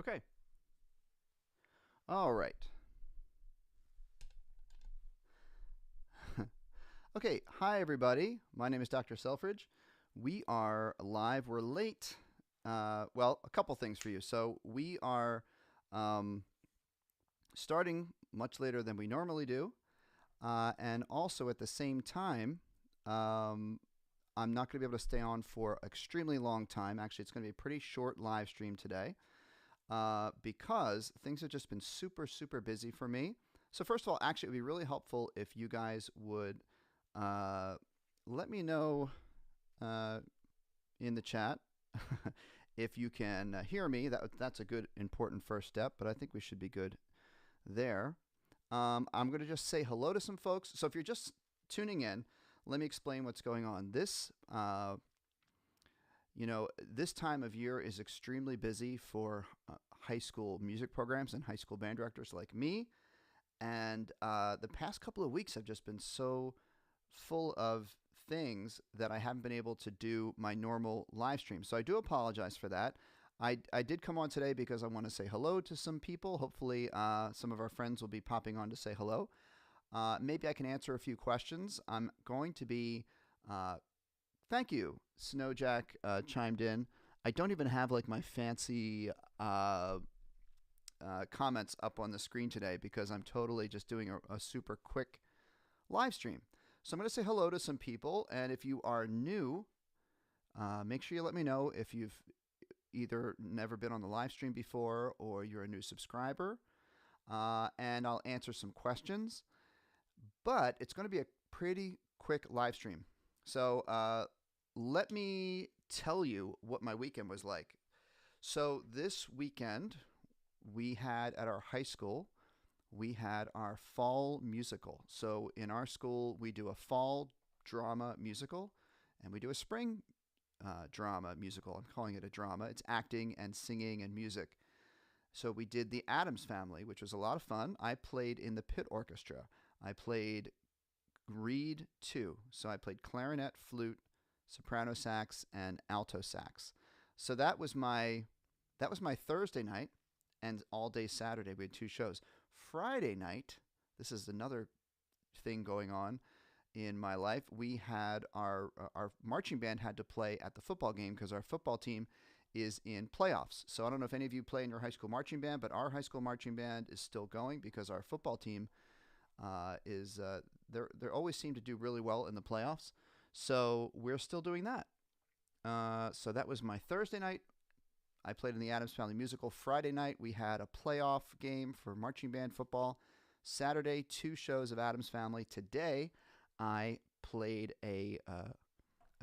Okay. All right. Okay. Hi, everybody. My name is Dr. Selfridge. We are live. We're late. Well, a couple things for you. So we are um, starting much later than we normally do, and also at the same time, um, I'm not going to be able to stay on for an extremely long time. Actually, it's going to be a pretty short live stream today. Because things have just been super, super busy for me. So, first of all, actually, it would be really helpful if you guys would uh, let me know uh, in the chat if you can hear me. That's a good, important first step, but I think we should be good there. I'm going to just say hello to some folks. So, if you're just tuning in, let me explain what's going on. This time of year is extremely busy for high school music programs and high school band directors like me. And the past couple of weeks have just been so full of things that I haven't been able to do my normal live stream. So I do apologize for that. I did come on today because I want to say hello to some people. Hopefully, some of our friends will be popping on to say hello. Maybe I can answer a few questions. I'm going to be thank you. Jacque chimed in. I don't even have like my fancy comments up on the screen today because I'm totally just doing a super quick live stream. So I'm going to say hello to some people. And if you are new, make sure you let me know if you've either never been on the live stream before or you're a new subscriber. And I'll answer some questions. But it's going to be a pretty quick live stream. So let me tell you what my weekend was like. So this weekend, we had at our high school, we had our fall musical. So in our school, we do a fall drama musical and we do a spring drama musical. I'm calling it a drama. It's acting and singing and music. So we did The Addams Family, which was a lot of fun. I played in the pit orchestra. I played reed 2. So I played clarinet, flute, soprano sax, and alto sax. So that was my Thursday night, and all day Saturday we had 2 shows. Friday night, this is another thing going on in my life. We had our marching band had to play at the football game because our football team is in playoffs. So I don't know if any of you play in your high school marching band, but our high school marching band is still going because our football team they always seem to do really well in the playoffs. So we're still doing that. So that was my Thursday night. I played in the Addams Family musical. Friday night we had a playoff game for marching band football. Saturday 2 shows of Addams Family. Today I played a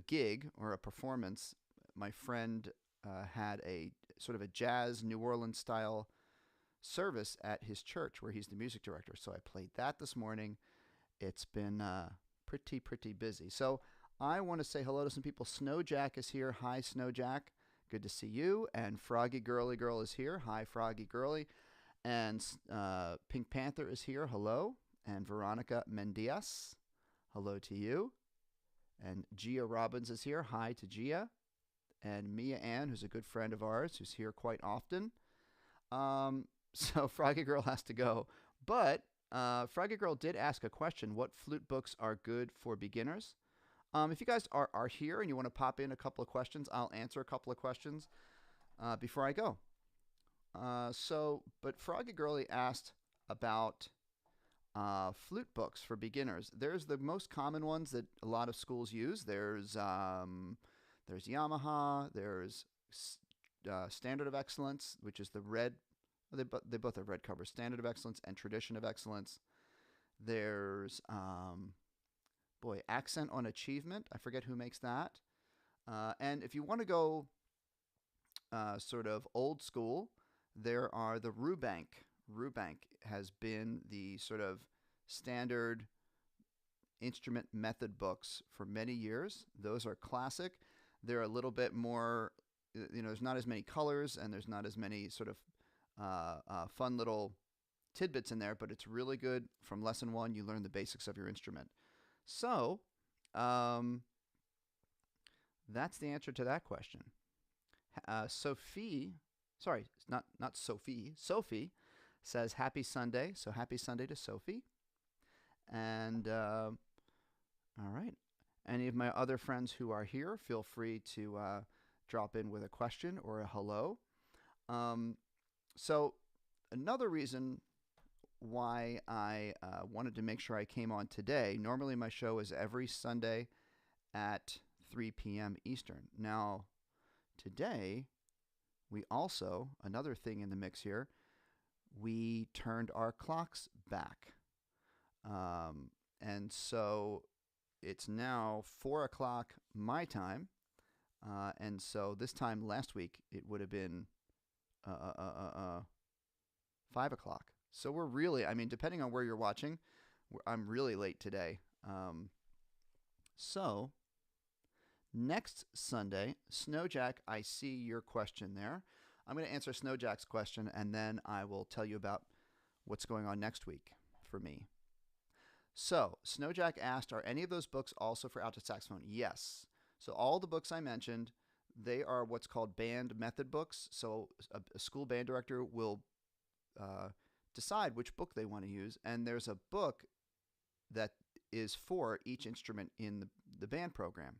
gig or a performance. My friend had a sort of a jazz New Orleans style service at his church where he's the music director. So I played that this morning. It's been pretty busy. So I want to say hello to some people. Jacque is here. Hi, Jacque. Good to see you. And Froggy Girly Girl is here. Hi, Froggy Girly. And Pink Panther is here. Hello. And Veronica Mendias. Hello to you. And Gia Robbins is here. Hi to Gia. And Mia Ann, who's a good friend of ours, who's here quite often. So Froggy Girl has to go. But Froggy Girl did ask a question. What flute books are good for beginners? If you guys are here and you want to pop in a couple of questions, I'll answer a couple of questions before I go. But Froggy Girlie asked about flute books for beginners. There's the most common ones that a lot of schools use. There's Yamaha. There's Standard of Excellence, which is the red. They both have red covers. Standard of Excellence and Tradition of Excellence. There's Accent on Achievement. I forget who makes that. And if you want to go sort of old school, there are the Rubank. Rubank has been the sort of standard instrument method books for many years. Those are classic. They're a little bit more, there's not as many colors and there's not as many sort of fun little tidbits in there, but it's really good. From lesson 1, you learn the basics of your instrument. So that's the answer to that question. Sophie sorry, not Sophie. Sophie says happy Sunday. So happy Sunday to Sophie. And all right. Any of my other friends who are here, feel free to drop in with a question or a hello. So another reason why I wanted to make sure I came on today, normally my show is every Sunday at 3 p.m. Eastern. Now, today, we also, another thing in the mix here, we turned our clocks back. And so it's now 4 o'clock my time. And so this time last week, it would have been 5 o'clock. So we're really, I mean, depending on where you're watching, I'm really late today. So next Sunday, Snowjack, I see your question there. I'm going to answer Snowjack's question, and then I will tell you about what's going on next week for me. So Snowjack asked, are any of those books also for alto saxophone? Yes. So all the books I mentioned, they are what's called band method books. So a school band director will decide which book they want to use, and there's a book that is for each instrument in the band program.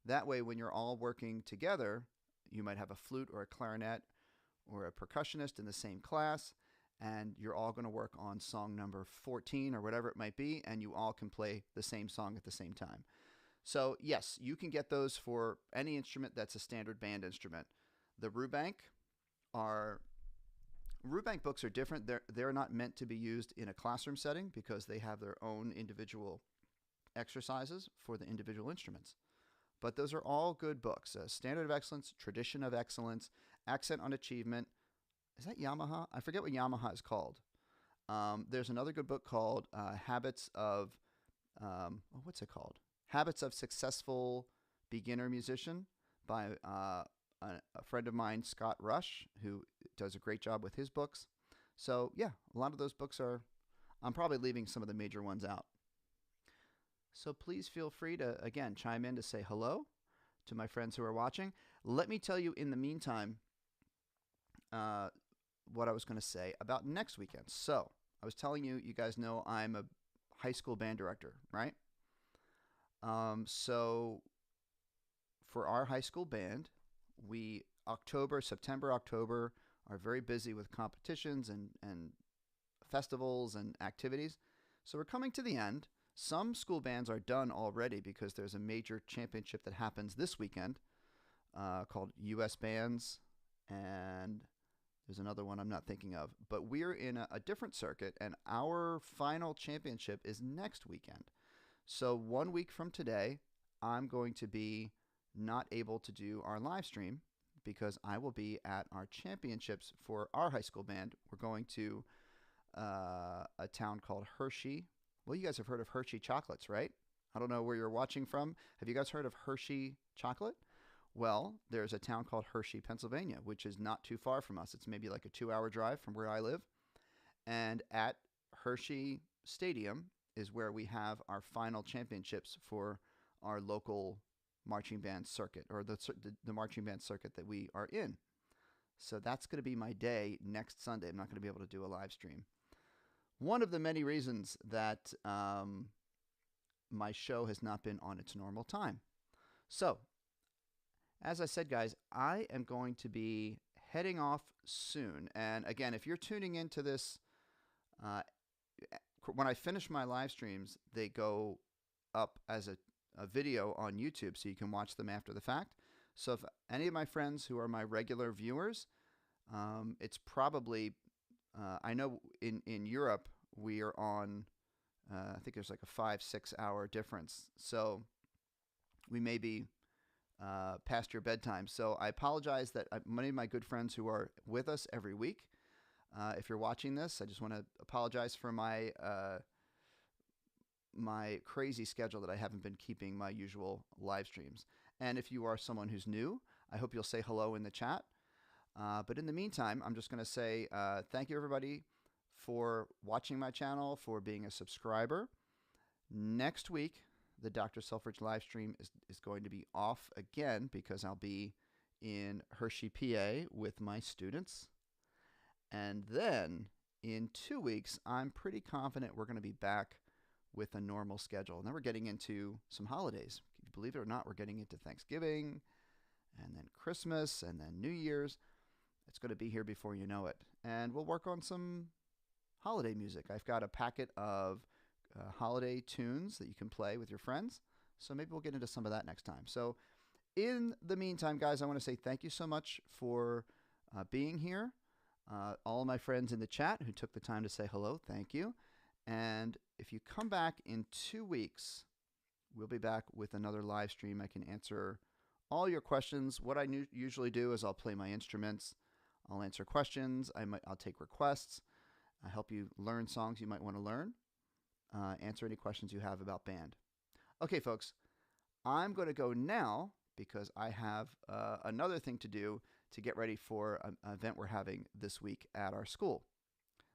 That way, when you're all working together, you might have a flute or a clarinet or a percussionist in the same class, and you're all going to work on song number 14 or whatever it might be, and you all can play the same song at the same time. So yes, you can get those for any instrument that's a standard band instrument. The Rubank books are different. They're not meant to be used in a classroom setting because they have their own individual exercises for the individual instruments. But those are all good books. Standard of Excellence, Tradition of Excellence, Accent on Achievement. Is that Yamaha? I forget what Yamaha is called. There's another good book called Habits of, what's it called? Habits of Successful Beginner Musician by a friend of mine, Scott Rush, who does a great job with his books. So yeah, a lot of those books are, I'm probably leaving some of the major ones out. So please feel free to, again, chime in to say hello to my friends who are watching. Let me tell you in the meantime what I was going to say about next weekend. So I was telling you, you guys know I'm a high school band director, right? So for our high school band, September, October are very busy with competitions and festivals and activities. So we're coming to the end. Some school bands are done already because there's a major championship that happens this weekend called U.S. Bands, and there's another one I'm not thinking of. But we're in a different circuit, and our final championship is next weekend. So 1 week from today, I'm going to be not able to do our live stream because I will be at our championships for our high school band. We're going to a town called Hershey. Well, you guys have heard of Hershey chocolates, right? I don't know where you're watching from. Have you guys heard of Hershey chocolate? Well, there's a town called Hershey, Pennsylvania, which is not too far from us. It's maybe like a 2-hour drive from where I live. And at Hershey Stadium is where we have our final championships for our local marching band circuit, or the marching band circuit that we are in. So that's going to be my day next Sunday. I'm not going to be able to do a live stream. One of the many reasons that my show has not been on its normal time. So, as I said, guys, I am going to be heading off soon. And again, if you're tuning into this, when I finish my live streams, they go up as a video on YouTube, so you can watch them after the fact. So if any of my friends who are my regular viewers, it's probably, I know in Europe, we are on, I think there's like a 5-6 hour difference. So we may be past your bedtime. So I apologize that many of my good friends who are with us every week, if you're watching this, I just want to apologize for my my crazy schedule that I haven't been keeping my usual live streams. And if you are someone who's new, I hope you'll say hello in the chat. But in the meantime, I'm just going to say thank you, everybody, for watching my channel, for being a subscriber. Next week, the Dr. Selfridge live stream is going to be off again because I'll be in Hershey, PA with my students. And then in 2 weeks, I'm pretty confident we're going to be back with a normal schedule. And then we're getting into some holidays. Believe it or not, we're getting into Thanksgiving and then Christmas and then New Year's. It's going to be here before you know it. And we'll work on some holiday music. I've got a packet of holiday tunes that you can play with your friends. So maybe we'll get into some of that next time. So in the meantime, guys, I want to say thank you so much for being here. All of my friends in the chat who took the time to say hello, thank you. And if you come back in 2 weeks, we'll be back with another live stream. I can answer all your questions. What I usually do is I'll play my instruments. I'll answer questions. I'll take requests. I'll help you learn songs you might want to learn. Answer any questions you have about band. Okay, folks, I'm going to go now because I have another thing to do to get ready for an event we're having this week at our school.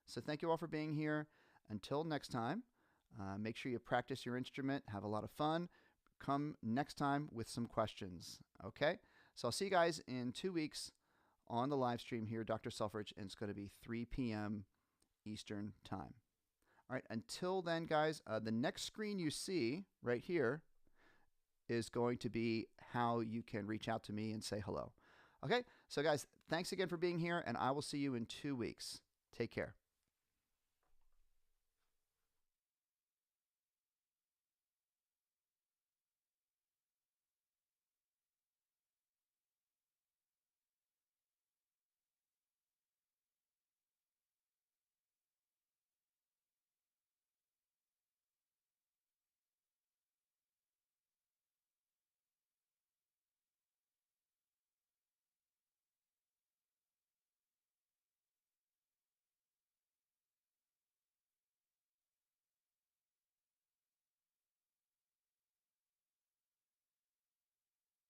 So thank you all for being here. Until next time, make sure you practice your instrument, have a lot of fun. Come next time with some questions, okay? So I'll see you guys in 2 weeks on the live stream here, Dr. Selfridge, and it's going to be 3 p.m. Eastern Time. All right, until then, guys, the next screen you see right here is going to be how you can reach out to me and say hello. Okay, so guys, thanks again for being here, and I will see you in 2 weeks. Take care.